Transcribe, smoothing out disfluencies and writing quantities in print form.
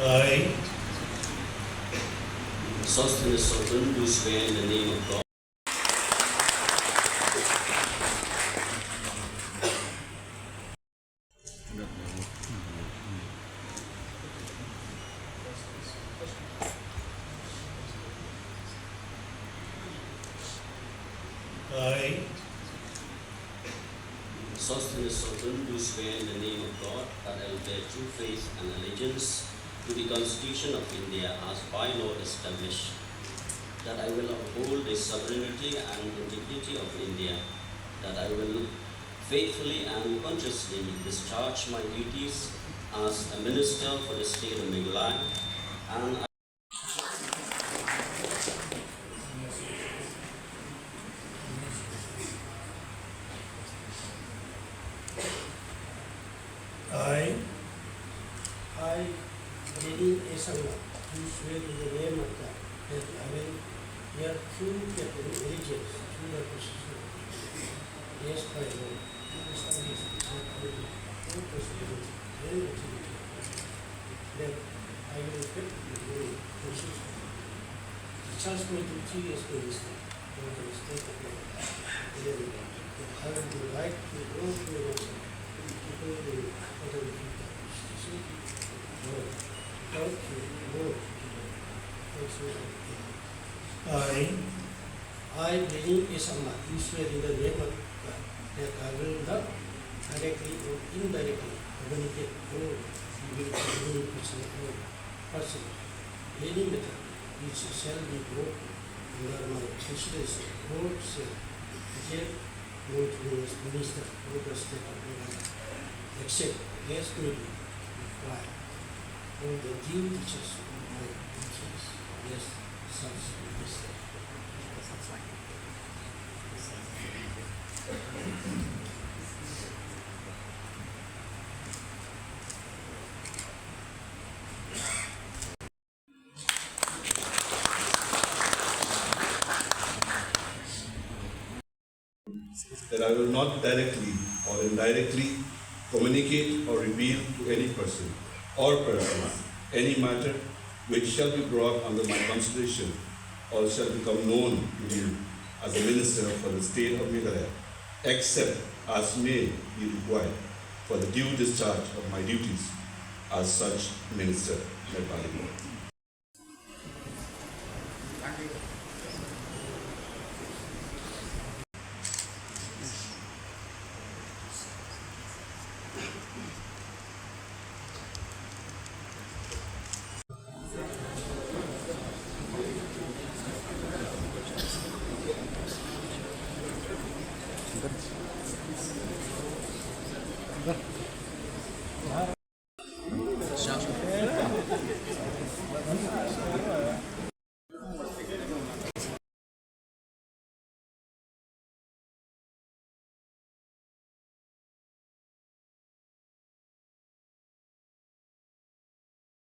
I, Myntri Sorkar, do swear in the name of God I, Myntri Sorkar, do swear in the name of God that I will bear true faith and allegiance to the Constitution of India as by law established, that I will uphold the sovereignty and integrity of India, that I will faithfully and consciously discharge my duties as a minister for the state of Meghalaya, and I, Lady Esanga, do swear in the name of God that I will bear true faith and allegiance to the Constitution. Yes, by law, established that I will hold the sovereignty and integrity. That I will faithfully consistently discharge my duty as minister for the state of Meghalaya. That I will do right to all human to hold the authority of the Constitution. I, Lady Esanga, do swear in the name of God that I will not directly or indirectly communicate or reveal to any person any matter which shall be brought under my presidency or shall get known to me as minister of the state of Rupang, except as may be required for the due discharge of my duties as such minister. That I will not directly or indirectly communicate or reveal to any person or persons any matter which shall be brought under my consideration or shall become known to me as a minister for the state of Meghalaya, except as may be required for the due discharge of my duties as such minister.